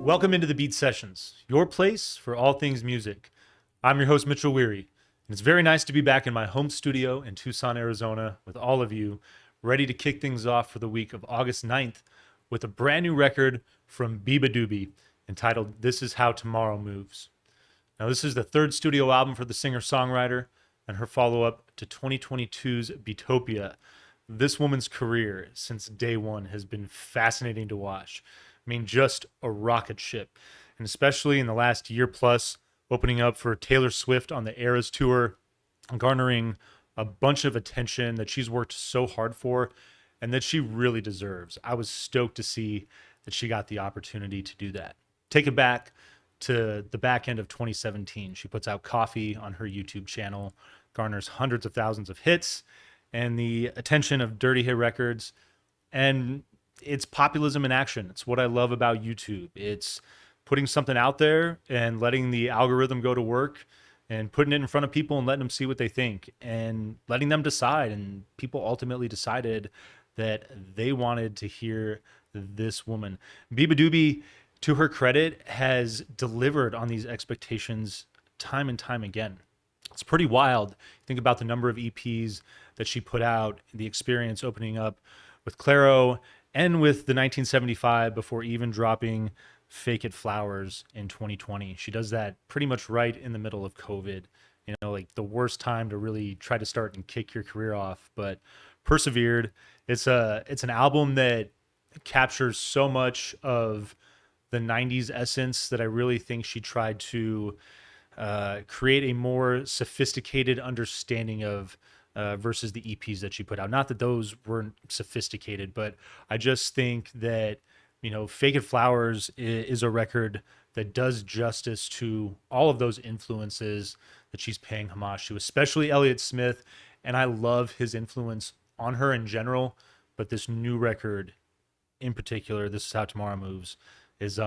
Welcome into the Beat Sessions, your place for all things music. I'm your host, Mitchell Weary, and it's very nice to be back in my home studio in Tucson, Arizona, with all of you, ready to kick things off for the week of August 9th with a brand new record from Beabadoobee entitled This Is How Tomorrow Moves. Now, this is the third studio album for the singer-songwriter and her follow-up to 2022's Beatopia. This woman's career since day one has been fascinating to watch. I mean, just a rocket ship. And especially in the last year plus, opening up for Taylor Swift on the Eras Tour, garnering a bunch of attention that she's worked so hard for and that she really deserves. I was stoked to see that she got the opportunity to do that. Take it back to the back end of 2017. She puts out Coffee on her YouTube channel, garners hundreds of thousands of hits and the attention of Dirty Hit Records. And it's populism in action. It's what I love about YouTube. It's putting something out there and letting the algorithm go to work and putting it in front of people and letting them see what they think and letting them decide. And people ultimately decided that they wanted to hear this woman. Beabadoobee, to her credit, has delivered on these expectations time and time again. It's pretty wild. Think about the number of EPs that she put out, the experience opening up with Claro and with the 1975 before even dropping Fake It Flowers in 2020. She does that pretty much right in the middle of COVID, like the worst time to really try to start and kick your career off, but persevered. It's an album that captures so much of the 90s essence that I really think she tried to create a more sophisticated understanding of versus the EPs that she put out. Not that those weren't sophisticated, but I just think that, Fake It Flowers is a record that does justice to all of those influences that she's paying homage to, especially Elliott Smith. And I love his influence on her in general, but this new record in particular, This Is How Tomorrow Moves, is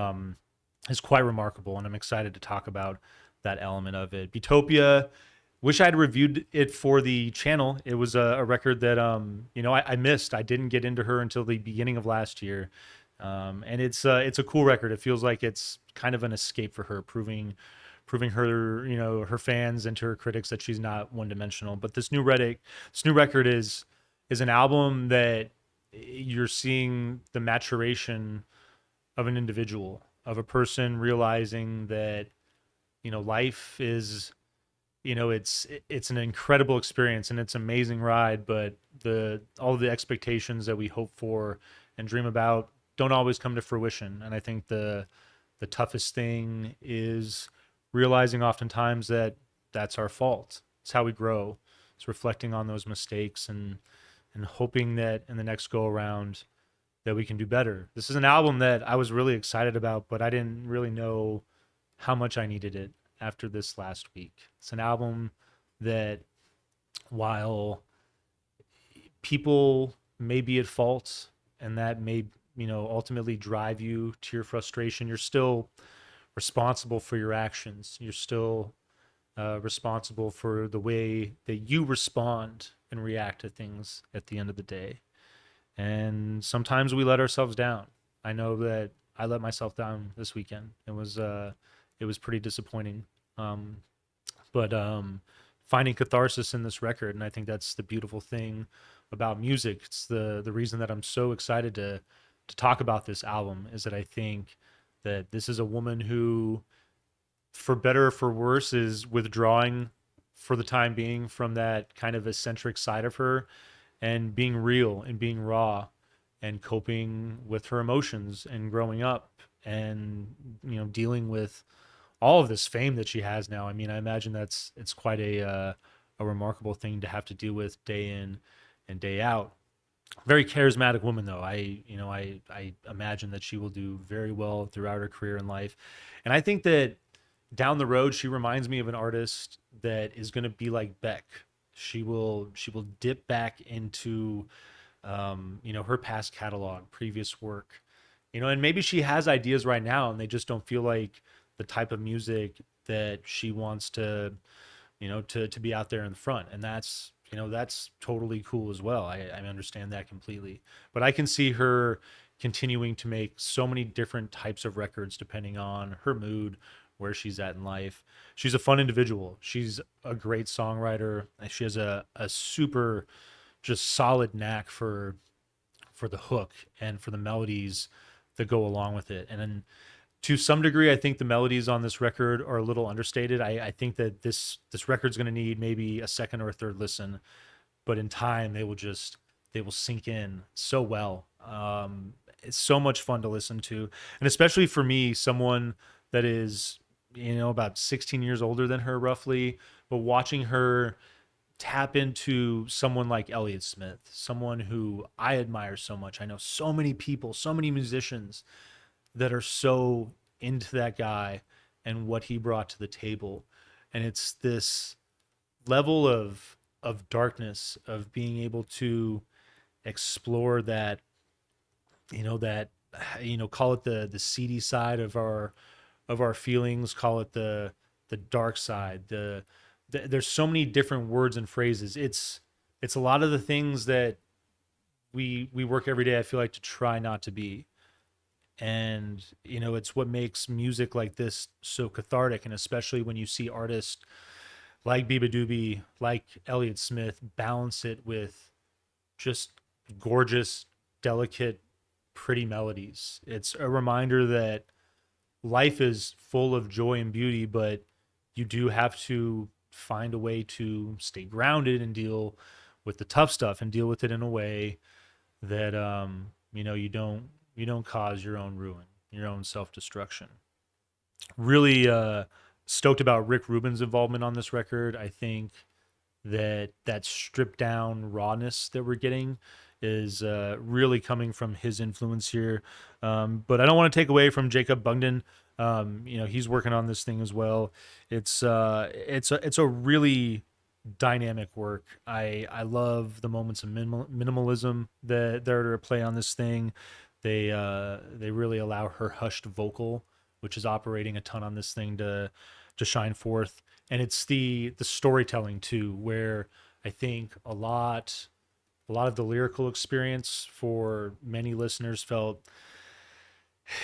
quite remarkable. And I'm excited to talk about that element of it. Beatopia, wish I'd reviewed it for the channel. It was a record that I missed. I didn't get into her until the beginning of last year, and it's a cool record. It feels like it's kind of an escape for her, proving her her fans and to her critics that she's not one dimensional. But this new record is an album that you're seeing the maturation of an individual, of a person realizing that life is, it's an incredible experience and it's an amazing ride, but all of the expectations that we hope for and dream about don't always come to fruition. And I think the toughest thing is realizing oftentimes that that's our fault. It's how we grow. It's reflecting on those mistakes and hoping that in the next go around that we can do better. This is an album that I was really excited about, but I didn't really know how much I needed it after this last week. It's an album that, while people may be at fault and that may, ultimately drive you to your frustration, you're still responsible for your actions. You're still responsible for the way that you respond and react to things at the end of the day. And sometimes we let ourselves down. I know that I let myself down this weekend. It was pretty disappointing. But finding catharsis in this record, and I think that's the beautiful thing about music. It's the reason that I'm so excited to talk about this album, is that I think that this is a woman who, for better or for worse, is withdrawing for the time being from that kind of eccentric side of her and being real and being raw and coping with her emotions and growing up and, dealing with all of this fame that she has now. I mean, I imagine it's quite a remarkable thing to have to deal with day in and day out. Very charismatic woman, though. I imagine that she will do very well throughout her career in life. And I think that down the road, she reminds me of an artist that is going to be like Beck. She will dip back into, her past catalog, previous work, and maybe she has ideas right now and they just don't feel like the type of music that she wants to be out there in the front. And that's totally cool as well. I understand that completely, but I can see her continuing to make so many different types of records depending on her mood, where she's at in life. She's a fun individual. She's a great songwriter. She has a super just solid knack for the hook and for the melodies that go along with it. And then to some degree, I think the melodies on this record are a little understated. I think that this record's going to need maybe a second or a third listen, but in time they will sink in so well. It's so much fun to listen to, and especially for me, someone that is about 16 years older than her roughly, but watching her tap into someone like Elliott Smith, someone who I admire so much. I know so many people, so many musicians that are so into that guy and what he brought to the table. And it's this level of darkness, of being able to explore that, that call it the seedy side of our feelings, call it the dark side, there's so many different words and phrases. It's a lot of the things that we work every day, I feel like, to try not to be. And it's what makes music like this so cathartic. And especially when you see artists like Beabadoobee, like Elliott Smith, balance it with just gorgeous, delicate, pretty melodies. It's a reminder that life is full of joy and beauty, but you do have to find a way to stay grounded and deal with the tough stuff and deal with it in a way that you don't cause your own ruin, your own self-destruction. Really stoked about Rick Rubin's involvement on this record. I think that stripped down rawness that we're getting is really coming from his influence here. But I don't want to take away from Jacob Bungden. He's working on this thing as well. It's a really dynamic work. I love the moments of minimalism that are at play on this thing. They really allow her hushed vocal, which is operating a ton on this thing, to shine forth. And it's the storytelling too, where I think a lot of the lyrical experience for many listeners felt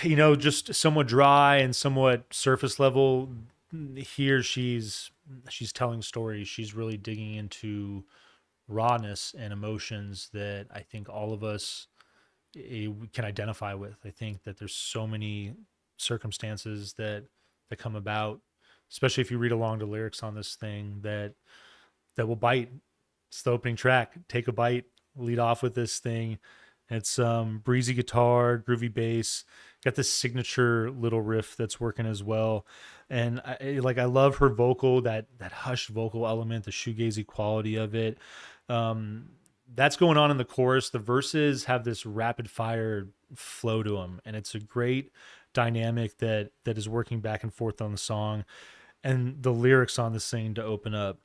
just somewhat dry and somewhat surface level. Here she's telling stories. She's really digging into rawness and emotions that I think all of us can identify with. I think that there's so many circumstances that come about, especially if you read along the lyrics on this thing, that will bite. It's the opening track. Take a bite. Lead off with this thing. It's breezy guitar, groovy bass. Got this signature little riff that's working as well, and I love her vocal, that hushed vocal element, the shoegazy quality of it. That's going on in the chorus. The verses have this rapid fire flow to them, and it's a great dynamic that is working back and forth on the song. And the lyrics on this thing to open up: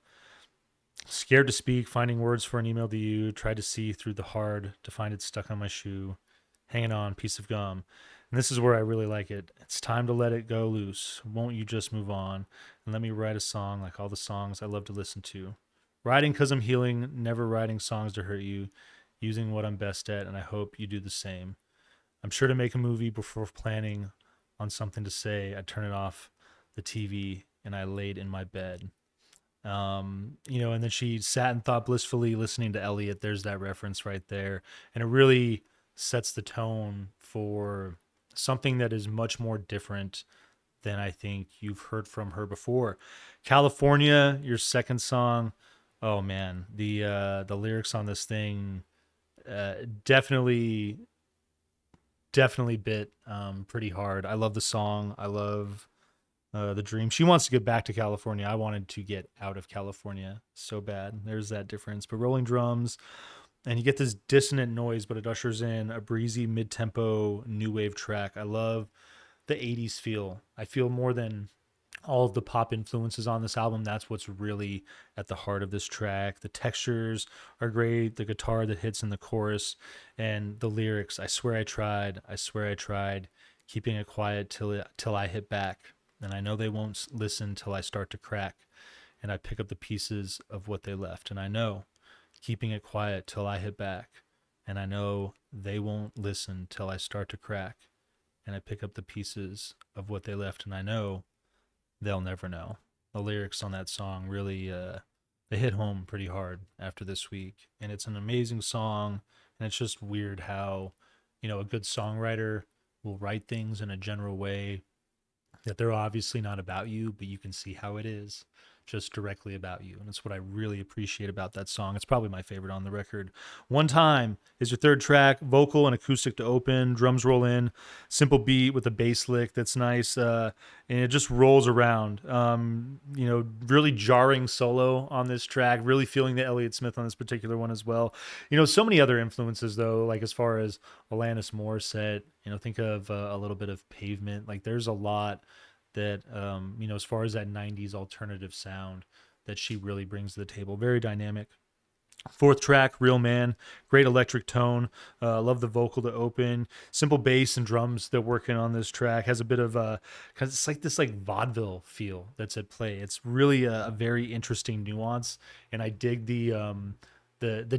scared to speak, finding words for an email to you, tried to see through the hard to find it stuck on my shoe, hanging on, piece of gum. And this is where I really like it. It's time to let it go loose. Won't you just move on and let me write a song like all the songs I love to listen to? Writing because I'm healing, never writing songs to hurt you, using what I'm best at, and I hope you do the same. I'm sure to make a movie before planning on something to say. I turn it off the TV and I laid in my bed. And then she sat and thought blissfully, listening to Elliott. There's that reference right there. And it really sets the tone for something that is much more different than I think you've heard from her before. California, your second song. Oh man, the lyrics on this thing definitely bit pretty hard. I love the song. I love the dream. She wants to get back to California. I wanted to get out of California so bad. There's that difference. But rolling drums, and you get this dissonant noise, but it ushers in a breezy mid-tempo new wave track. I love the 80s feel. I feel more than all of the pop influences on this album, that's what's really at the heart of this track. The textures are great, the guitar that hits in the chorus, and the lyrics. I swear I tried, keeping it quiet till I hit back. And I know they won't listen till I start to crack, and I pick up the pieces of what they left. And I know, keeping it quiet till I hit back. and I know they won't listen till I start to crack and I pick up the pieces of what they left, and I know they'll never know. The lyrics on that song really they hit home pretty hard after this week, and it's an amazing song. And it's just weird how a good songwriter will write things in a general way that they're obviously not about you, but you can see how it is just directly about you. And that's what I really appreciate about that song. It's probably my favorite on the record. One Time is your third track, vocal and acoustic to open, drums roll in, simple beat with a bass lick that's nice, and it just rolls around. Really jarring solo on this track, really feeling the Elliott Smith on this particular one as well. So many other influences though, like as far as Alanis Morissette, think of a little bit of Pavement. Like there's a lot that as far as that 90s alternative sound that she really brings to the table. Very dynamic. Fourth track, Real Man, great electric tone. Love the vocal to open. Simple bass and drums that work in on this track. Has a bit of cause it's like this like vaudeville feel that's at play. It's really a very interesting nuance, and I dig the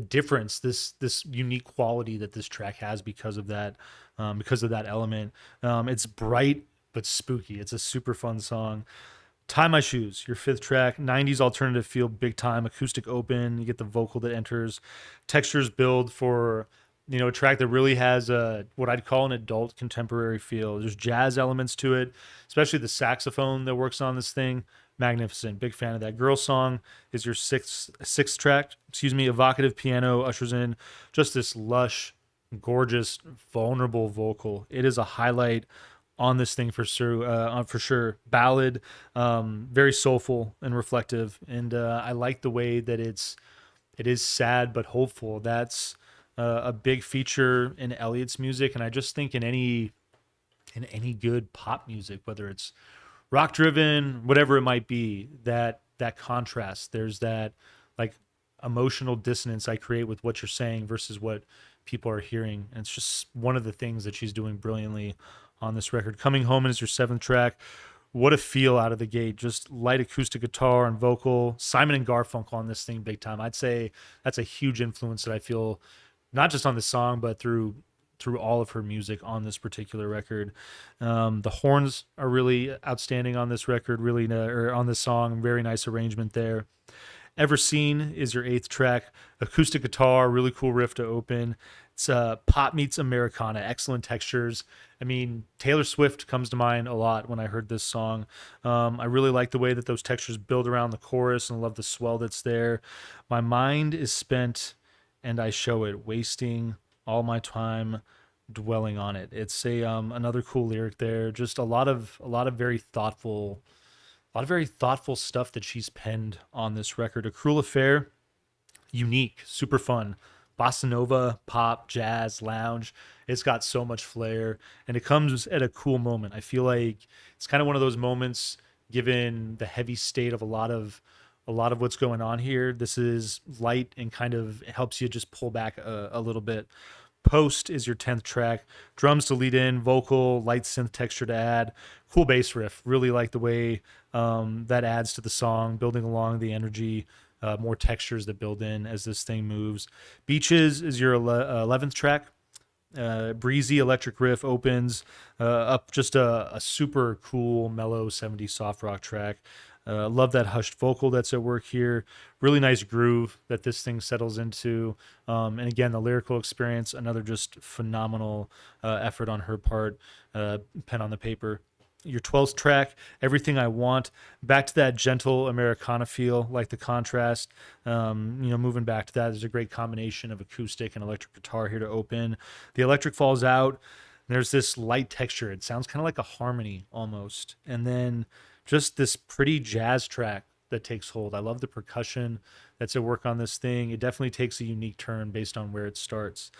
difference, this unique quality that this track has because of that element. It's bright but spooky. It's a super fun song. Tie My Shoes, your fifth track, 90s alternative feel, big time, acoustic open. You get the vocal that enters. Textures build for, a track that really has what I'd call an adult contemporary feel. There's jazz elements to it, especially the saxophone that works on this thing. Magnificent. Big fan of that. Girl Song is your sixth track. Evocative piano ushers in just this lush, gorgeous, vulnerable vocal. It is a highlight on this thing for sure. Ballad, very soulful and reflective, and I like the way that it is sad but hopeful. That's a big feature in Elliott's music, and I just think in any good pop music, whether it's rock driven, whatever it might be, that contrast. There's that like emotional dissonance I create with what you're saying versus what people are hearing. And it's just one of the things that she's doing brilliantly on this record. Coming Home is your seventh track. What a feel out of the gate. Just light acoustic guitar and vocal. Simon and Garfunkel on this thing big time. I'd say that's a huge influence that I feel not just on this song, but through all of her music on this particular record. The horns are really outstanding on this record, or on this song. Very nice arrangement there. Ever Seen is your eighth track. Acoustic guitar, really cool riff to open. It's pop meets Americana, excellent textures. I mean, Taylor Swift comes to mind a lot when I heard this song. I really like the way that those textures build around the chorus, and love the swell that's there. My mind is spent and I show it, wasting all my time dwelling on it. It's another cool lyric there. Just a lot of very thoughtful stuff that she's penned on this record. A Cruel Affair, unique, super fun. Bossa nova, pop, jazz, lounge. It's got so much flair, and it comes at a cool moment. I feel like it's kind of one of those moments, given the heavy state of a lot of what's going on here. This is light and kind of helps you just pull back a little bit. Post is your 10th track. Drums to lead in, vocal, light synth texture to add. Cool bass riff. Really like the way that adds to the song, building along the energy. More textures that build in as this thing moves. Beaches is your 11th track. Breezy electric riff opens up just a super cool, mellow 70s soft rock track. Love that hushed vocal that's at work here. Really nice groove that this thing settles into. And again, the lyrical experience, another just phenomenal effort on her part, pen on the paper. Your 12th track, Everything I Want, back to that gentle Americana feel, like the contrast. Moving back to that, there's a great combination of acoustic and electric guitar here to open. The electric falls out. There's this light texture. It sounds kind of like a harmony almost. And then just this pretty jazz track that takes hold. I love the percussion that's at work on this thing. It definitely takes a unique turn based on where it starts.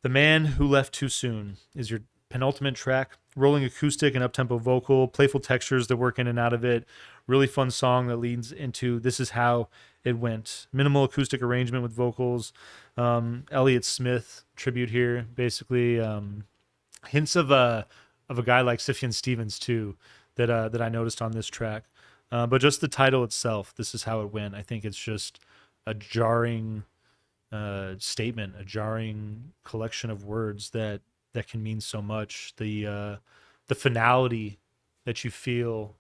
The Man Who Left Too Soon is your penultimate track. Rolling acoustic and uptempo vocal, playful textures that work in and out of it. Really fun song that leads into This Is How It Went. Minimal acoustic arrangement with vocals. Elliott Smith tribute here, basically. Hints of a guy like Sufjan Stevens too, that I noticed on this track. But just the title itself, This Is How It Went. I think it's just a jarring statement, a jarring collection of words that can mean so much. The finality that you feel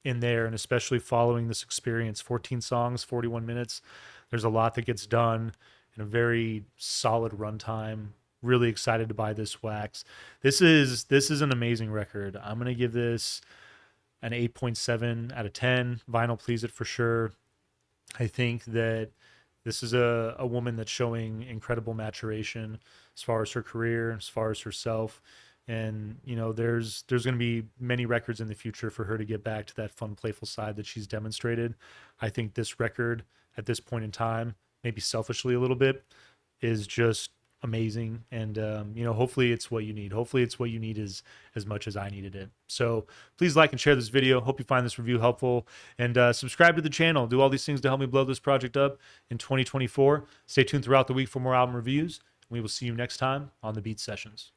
in there, and especially following this experience, 14 songs, 41 minutes. There's a lot that gets done in a very solid runtime. Really excited to buy this wax. This is an amazing record. I'm gonna give this an 8.7 out of 10. Vinyl please it for sure. I think that this is a woman that's showing incredible maturation as far as her career, as far as herself. And there's going to be many records in the future for her to get back to that fun, playful side that she's demonstrated. I think this record at this point in time, maybe selfishly a little bit, is just amazing. And hopefully it's what you need. Hopefully it's what you need as much as I needed it. So please like and share this video. Hope you find this review helpful, and subscribe to the channel. Do all these things to help me blow this project up in 2024. Stay tuned throughout the week for more album reviews. We will see you next time on the Beat Sessions.